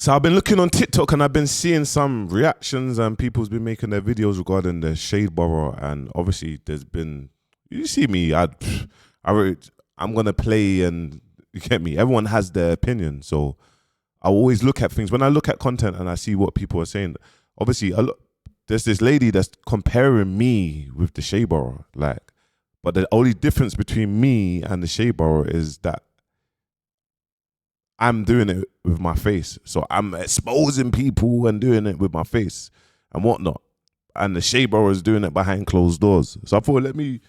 So I've been looking on TikTok and I've been seeing some reactions and people's been making their videos regarding the Shadeborough, and obviously there's been, you see me, I'm gonna play, and you get me. Everyone has their opinion, so I always look at things when I look at content and I see what people are saying. Obviously, there's this lady that's comparing me with the Shadeborough, like, but the only difference between me and the Shadeborough is that I'm doing it with my face. So I'm exposing people and doing it with my face and whatnot. And the Shadeborough is doing it behind closed doors. So I thought, let me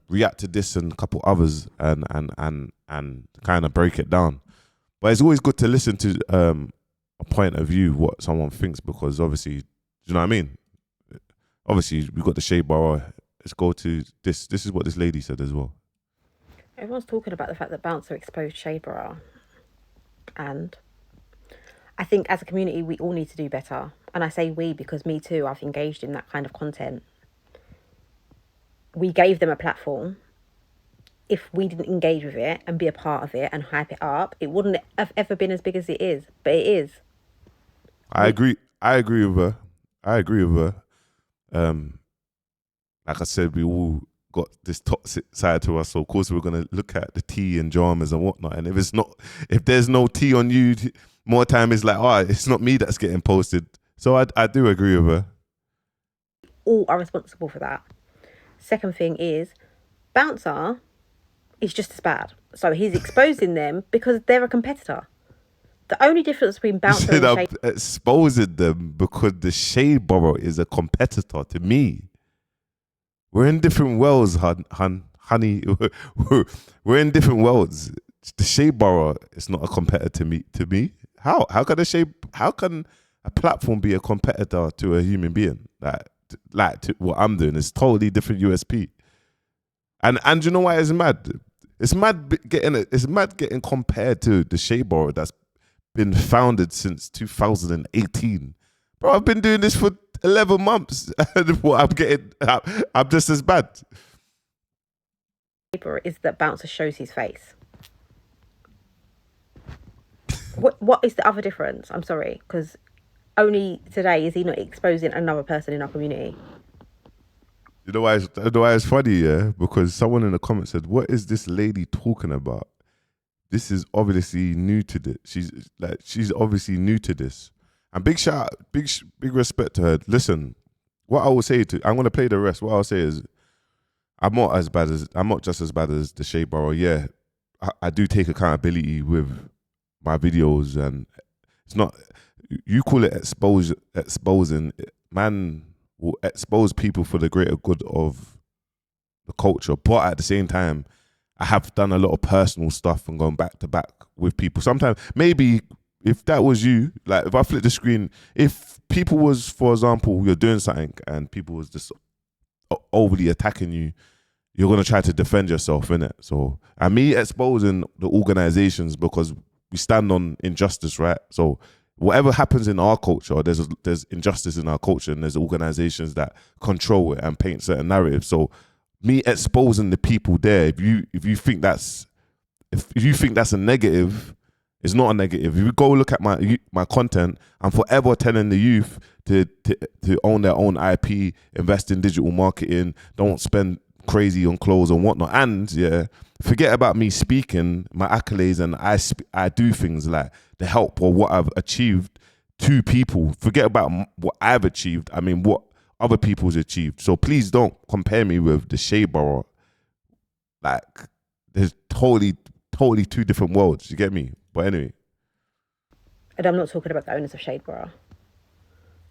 react to this and a couple others and kind of break it down. But it's always good to listen to a point of view, what someone thinks, because obviously, do you know what I mean? Obviously, we've got the Shadeborough. Let's go to this. This is what this lady said as well. Everyone's talking about the fact that Bouncer exposed Shadeborough, and I think as a community we all need to do better. And I say we because me too, I've engaged in that kind of content. We gave them a platform. If we didn't engage with it and be a part of it and hype it up, it wouldn't have ever been as big as it is. But it is. I agree with her. Like I said, we all got this toxic side to us, so of course we're gonna look at the tea and dramas and whatnot. And if there's no tea on you, more time is like, oh, it's not me that's getting posted. So I do agree with her. All are responsible for that. Second thing is, Bouncer is just as bad. So he's exposing them because they're a competitor. The only difference between Bouncer and I'm exposing them because the Shadeborough is a competitor to me. We're in different worlds, honey. We're in different worlds. The Shadeborough is not a competitor to me. How can a platform be a competitor to a human being? Like to what I'm doing is totally different USP. And you know why it's mad? It's mad getting compared to the Shadeborough that's been founded since 2018. Bro, I've been doing this for 11 months. I'm just as bad. Is that Bouncer shows his face. What is the other difference? I'm sorry, because only today is he not exposing another person in our community. You know why it's funny, yeah? Because someone in the comments said, "What is this lady talking about? This is obviously new to this. She's obviously new to this." And big shout, big respect to her. Listen, what I will say I'm gonna play the rest. What I'll say is, I'm not just as bad as the Shadeborough. Yeah, I do take accountability with my videos, and it's not. You call it exposing. Man will expose people for the greater good of the culture, but at the same time, I have done a lot of personal stuff and gone back to back with people. Sometimes, maybe if that was you, like if I flip the screen, if people was, for example, you're doing something and people was just overly attacking you, you're going to try to defend yourself, innit? So, and me exposing the organizations because we stand on injustice, right? So whatever happens in our culture, there's injustice in our culture, and there's organizations that control it and paint certain narratives. So me exposing the people there, if you think that's a negative, it's not a negative. If you go look at my content, I'm forever telling the youth to own their own IP, invest in digital marketing, don't spend crazy on clothes and whatnot. And yeah, forget about me speaking my accolades, and I do things like the help or what I've achieved to people. Forget about what I've achieved. I mean, what other people's achieved. So please don't compare me with the Shadeborough. Like, there's totally two different worlds. You get me? But anyway. And I'm not talking about the owners of Shadeborough.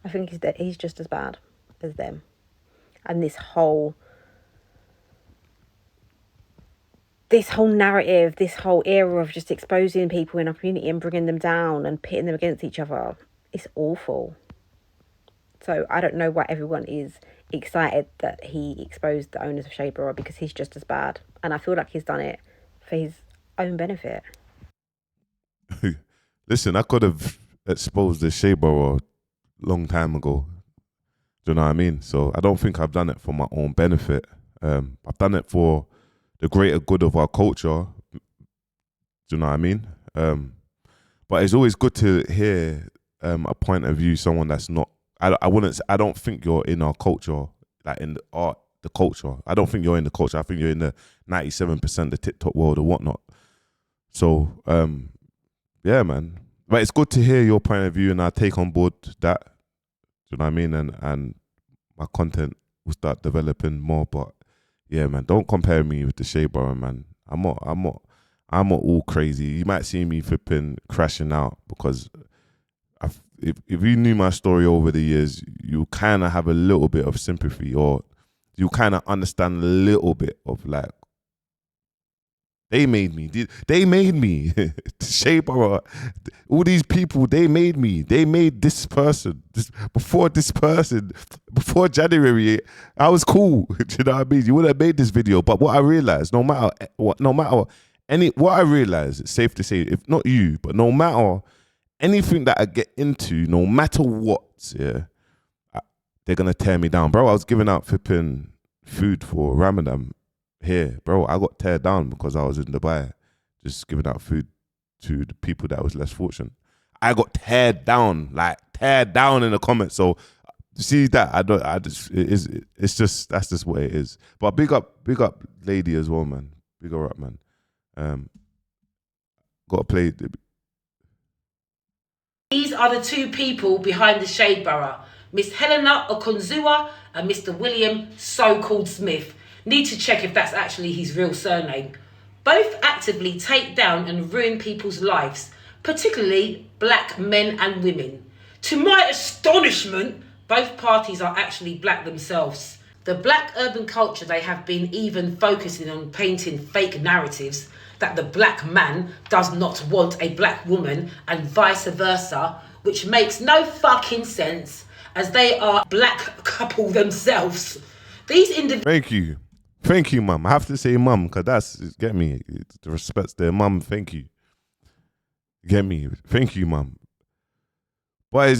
I think he's just as bad as them. And this whole narrative, this whole era of just exposing people in our community and bringing them down and pitting them against each other, it's awful. So I don't know why everyone is excited that he exposed the owners of Shadeborough, because he's just as bad. And I feel like he's done it for his own benefit. Listen, I could have exposed the Shadeborough long time ago. Do you know what I mean? So I don't think I've done it for my own benefit. I've done it for the greater good of our culture. Do you know what I mean? But But it's always good to hear a point of view, someone that's not. I don't think you're in our culture, like in the art, the culture. I don't think you're in the culture. I think you're in the 97% the TikTok world or whatnot. So yeah, man. But it's good to hear your point of view, and I take on board that. Do you know what I mean? And my content will start developing more. But yeah, man, don't compare me with the Shadeborough, man. I'm not all crazy. You might see me flipping crashing out because if you knew my story over the years, you kind of have a little bit of sympathy, or you kind of understand a little bit of like, they made me. They made me. Shadeborough, all these people, they made me. They made this person. Before January, I was cool. Do you know what I mean? You would have made this video. But what I realized, what I realized, it's safe to say, if not you, but no matter anything that I get into, no matter what, yeah, they're gonna tear me down, bro. I was giving out flipping food for Ramadan here, bro. I got teared down because I was in Dubai, just giving out food to the people that was less fortunate. I got teared down in the comments. So see that it's just that's just what it is. But big up lady as well, man. Big her up, man. Got to play. These are the two people behind the Shadeborough, Miss Helena Okonzua and Mr. William so-called Smith. Need to check if that's actually his real surname. Both actively take down and ruin people's lives, particularly black men and women. To my astonishment, both parties are actually black themselves. The black urban culture, they have been even focusing on painting fake narratives that the black man does not want a black woman and vice versa, which makes no fucking sense as they are black couple themselves. These individuals... Thank you, mum. I have to say mum, because that's, get me, the respect's there. Mum, thank you. Get me? Thank you, mum. But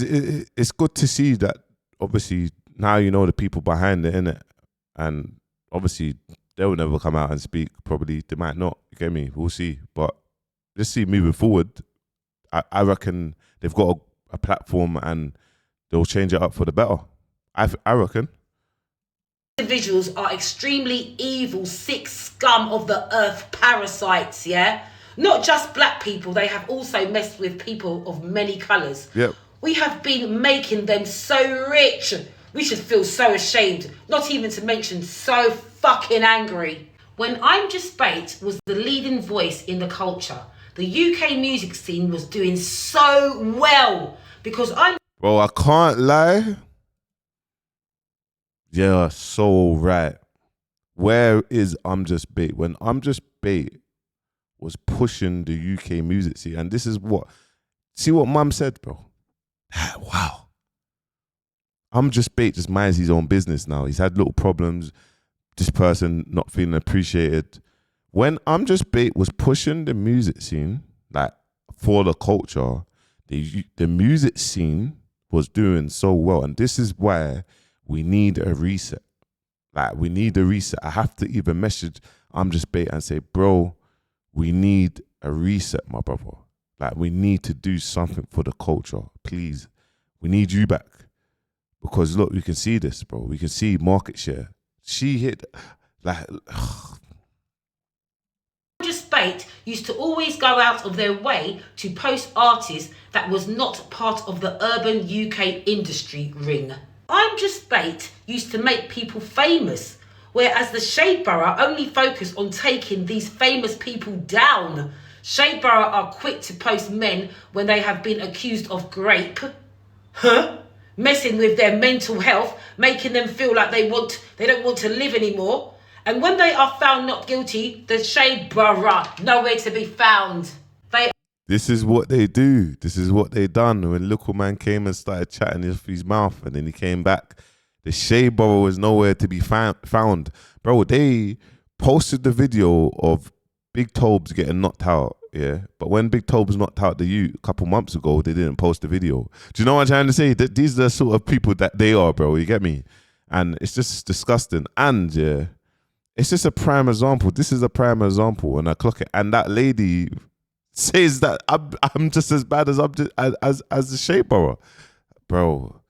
it's good to see that, obviously, now you know the people behind it, innit? And obviously, they'll never come out and speak. Probably they might not. You get me? We'll see. But let's see moving forward. I reckon they've got a platform and they'll change it up for the better. I reckon. Individuals are extremely evil, sick scum of the earth, parasites, yeah? Not just black people, they have also messed with people of many colours. Yep. We have been making them so rich. We should feel so ashamed, not even to mention so fucking angry. When I'm Just Bait was the leading voice in the culture, the UK music scene was doing so well because Bro, I can't lie. Yeah, so right. Where is I'm Just Bait? When I'm Just Bait was pushing the UK music scene, and this is see what mum said, bro. Wow. I'm Just Bait just minds his own business now. He's had little problems. This person not feeling appreciated. When I'm Just Bait was pushing the music scene, like for the culture, the music scene was doing so well, and this is why we need a reset. Like, we need a reset. I have to even message I'm Just Bait and say, bro, we need a reset, my brother. Like, we need to do something for the culture, please. We need you back. Because look, we can see this, bro. We can see market share. She hit, like... Just Bait used to always go out of their way to post artists that was not part of the urban UK industry ring. I'm Just Bait used to make people famous, whereas the Shadeborough only focus on taking these famous people down. Shadeborough are quick to post men when they have been accused of rape, messing with their mental health, making them feel like they don't want to live anymore. And when they are found not guilty, the Shadeborough nowhere to be found. This is what they do. This is what they done. When little man came and started chatting his mouth, and then he came back, the Shadeborough was nowhere to be found. Bro, they posted the video of Big Tobes getting knocked out, yeah? But when Big Tobes knocked out the youth a couple months ago, they didn't post the video. Do you know what I'm trying to say? That these are the sort of people that they are, bro. You get me? And it's just disgusting. And, yeah, it's just a prime example. This is a prime example. And I clock it. And that lady says that I'm just as bad as as the Shadeborough, bro.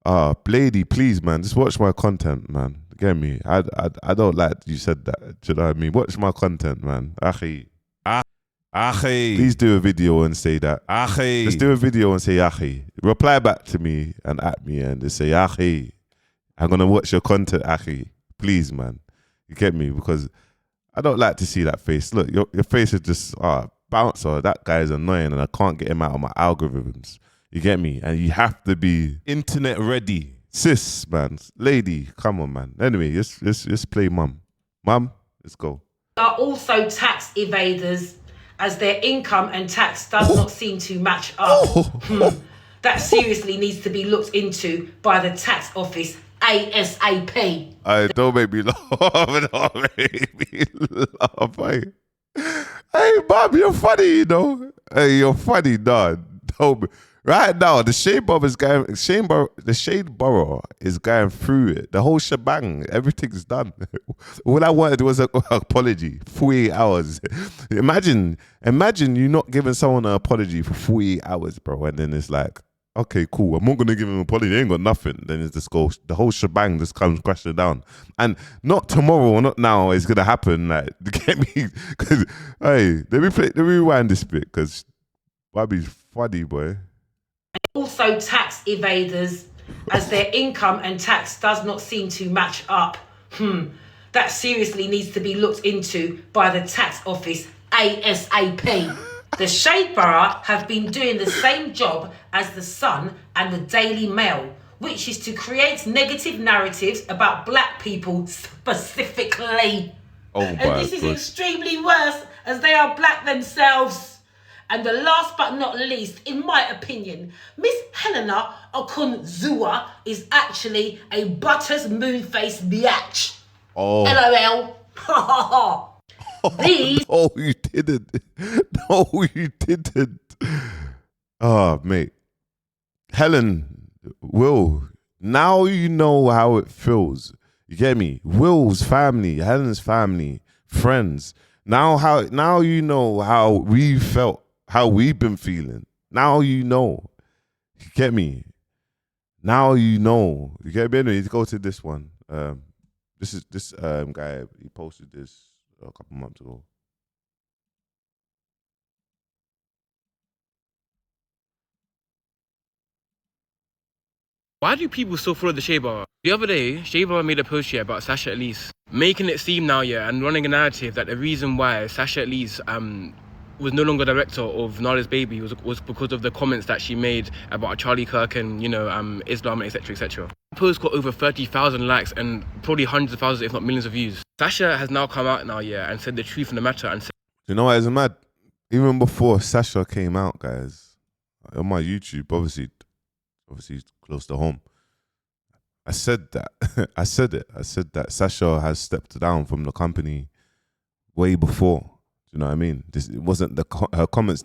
Blady, please, man, just watch my content, man. Get me? I don't like you said that. Do you know what I mean? Watch my content, man. Ackhiii. Ackhiii. Please do a video and say that. Ackhiii. Let's do a video and say Ackhiii. Reply back to me and at me and just say Ackhiii. I'm gonna watch your content, Ackhiii. Please, man. You get me? Because I don't like to see that face. Look, your face is just bouncer. That guy is annoying and I can't get him out of my algorithms. You get me? And you have to be internet ready. Sis, man. Lady, come on, man. Anyway, let's play mum. Mum, let's go. Are also tax evaders as their income and tax does not seem to match up. That seriously needs to be looked into by the tax office ASAP. Don't make me laugh. Don't make me laugh. Hey, Mum, you're funny, you know. Hey, you're funny, dog. Right now, the Shadeborough is going through it. The whole shebang, everything's done. All I wanted was an apology. 48 hours. Imagine you not giving someone an apology for 48 hours, bro. And then it's like, okay, cool. I'm not gonna give him an apology. He ain't got nothing. Then it's just the whole shebang just comes crashing down. And not tomorrow or not now is gonna happen. Like, get me? Because hey, let me rewind this bit because Bobby's funny, boy. Also tax evaders as their income and tax does not seem to match up. That seriously needs to be looked into by the tax office ASAP. The Shadeborough have been doing the same job as the Sun and the Daily Mail, which is to create negative narratives about black people specifically. And this is extremely worse as they are black themselves. And the last but not least, in my opinion, Miss Helena Okonzua is actually a butters moon-faced biatch. LOL. These. No, you didn't. No, you didn't. Oh, mate. Helen, Will, now you know how it feels. You get me? Will's family, Helen's family, friends. Now you know how we felt. How we've been feeling. Now you know. You get me? Now you know. You get me? Anyway, let's go to this one. This guy, he posted this a couple months ago. Why do people still follow the Shadeborough? The other day, Shadeborough made a post here about Sasha Elise, making it seem now, and running a narrative that the reason why Sasha Elise was no longer director of Nala's Baby was because of the comments that she made about Charlie Kirk and, Islam, etc., etc. The post got over 30,000 likes and probably hundreds of thousands, if not millions of views. Sasha has now come out now, and said the truth in the matter and said, you know what is mad? Even before Sasha came out, guys, on my YouTube, obviously close to home, I said that. I said that Sasha has stepped down from the company way before. You know what I mean? This wasn't her comments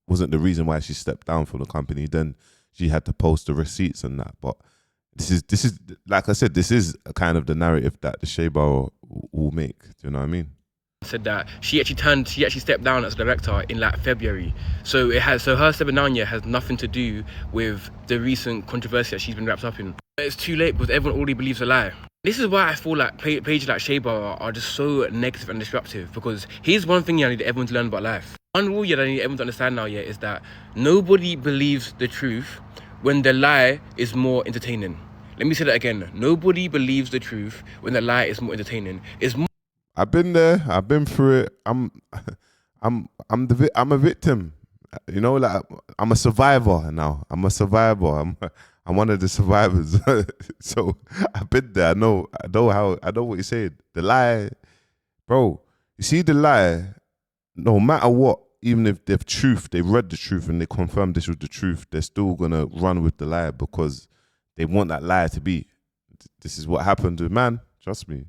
wasn't the reason why she stepped down from the company. Then she had to post the receipts and that. But this is like I said, this is kind of the narrative that the Shadeborough will make. Do you know what I mean? Said that she actually stepped down as director in February. So her stepping down has nothing to do with the recent controversy that she's been wrapped up in. It's too late because everyone already believes a lie. This is why I feel like pages like Shadeborough are just so negative and disruptive, because here's one thing I need everyone to learn about life. One rule that I need everyone to understand now is that nobody believes the truth when the lie is more entertaining. Let me say that again. Nobody believes the truth when the lie is more entertaining. I've been there. I've been through it. I'm a victim. You know, like I'm a survivor now. I'm a survivor. I'm one of the survivors. So I've been there. I know what you're saying. The lie, bro. You see the lie, no matter what, even if they read the truth and they confirmed this was the truth, they're still gonna run with the lie because they want that lie to be. This is what happened to man. Trust me.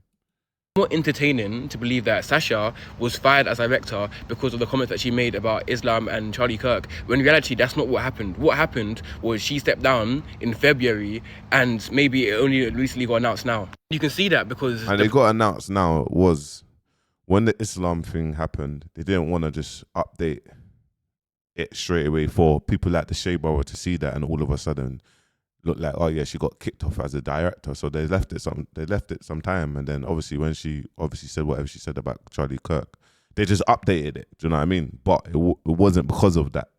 More entertaining to believe that Sasha was fired as director because of the comments that she made about Islam and Charlie Kirk, when in reality that's not what happened. What happened was she stepped down in February and maybe it only recently got announced now. You can see that because... And it got announced now was when the Islam thing happened, they didn't want to just update it straight away for people like the Shadeborough to see that and all of a sudden look like, oh yeah, she got kicked off as a director. So they left it some time, and then obviously when she obviously said whatever she said about Charlie Kirk, they just updated it. Do you know what I mean? But it wasn't because of that.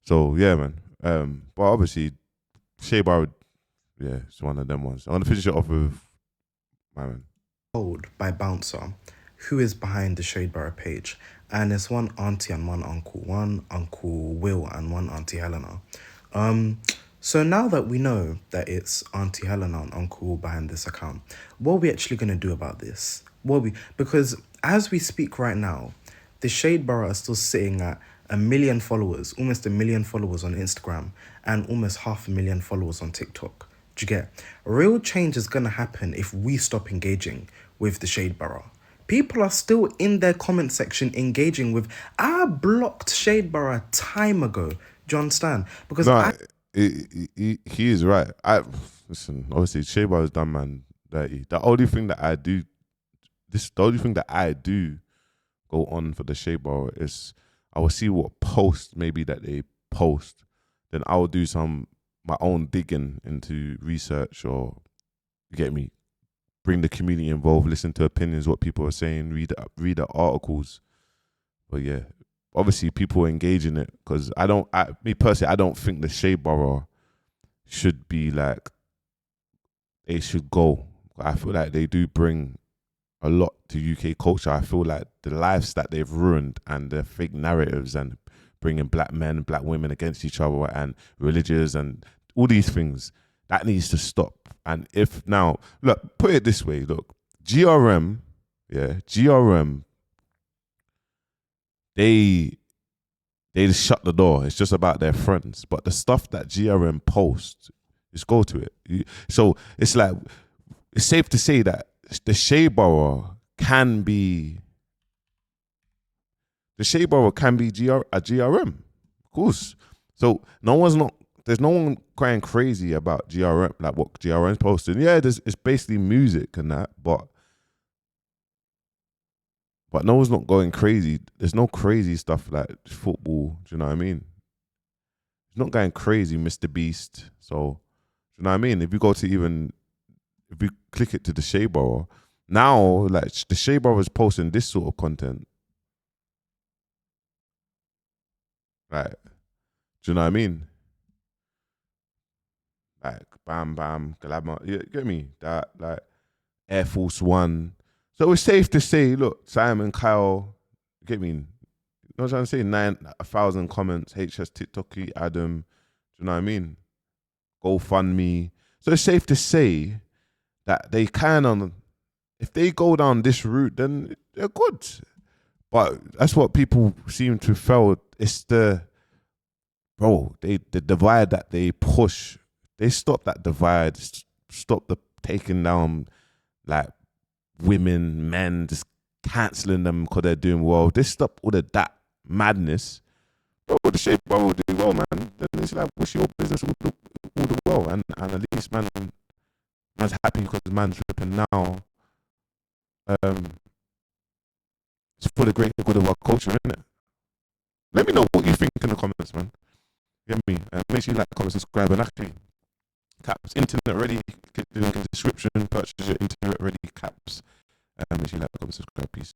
So yeah, man. But obviously Shadeborough, yeah, it's one of them ones. I'm gonna finish it off with my man. Told by Bouncer who is behind the Shadeborough page, and it's one auntie and one uncle Will and one auntie Helena. So now that we know that it's Auntie Helena and Uncle Will behind this account, what are we actually going to do about this? Because as we speak right now, the Shadeborough are still sitting at 1 million followers, almost 1 million followers on Instagram, and almost 500,000 followers on TikTok. Do you get? Real change is going to happen if we stop engaging with the Shadeborough. People are still in their comment section engaging with, I blocked Shadeborough time ago. Do you understand? Because he is right. Listen, obviously Shadeborough has done man dirty. The only thing that I do go on for the Shadeborough is I will see what post maybe that they post, then I will do my own digging into research, or you get me, bring the community involved, listen to opinions, what people are saying, read the articles. But yeah, obviously people engage in it, because me personally, I don't think the Shadeborough should be like, they should go. I feel like they do bring a lot to UK culture. I feel like the lives that they've ruined and the fake narratives and bringing black men, black women against each other and religious and all these things, that needs to stop. And if now, look, put it this way, look, GRM, they just shut the door. It's just about their friends. But the stuff that GRM posts, just go to it. So it's like, it's safe to say that the Shadeborough can be a GRM, of course. So there's no one going crazy about GRM, like what GRM's posting. Yeah, it's basically music and that, but no one's not going crazy. There's no crazy stuff like football. Do you know what I mean? It's not going crazy, Mr. Beast. So, do you know what I mean? If we click it to the Shadeborough, now like the Shadeborough is posting this sort of content. Right. Do you know what I mean? Like Bam Bam, Galabma, you get me? That like Air Force One. So it's safe to say, look, Simon, Kyle, get me? You know what I'm trying to say? 9,000 comments, HS, TikToky, Adam. Do you know what I mean? GoFundMe. So it's safe to say that they if they go down this route, then they're good. But that's what people seem to feel. It's the divide that they push. They stop that divide, stop the taking down like women, men, just cancelling them because they're doing well. They stop all of that madness. Bro, the Shadeborough will do well, man. Then it's like, wish your business all the well. And at least man's happy because man's ripping now. It's for the greater good of our culture, isn't it? Let me know what you think in the comments, man. Get me? Make sure you like, comment, subscribe, and Ackhiii. Caps, internet ready. Click the link in the description. Purchase your internet ready caps. Make sure you like, comment, subscribe. Peace.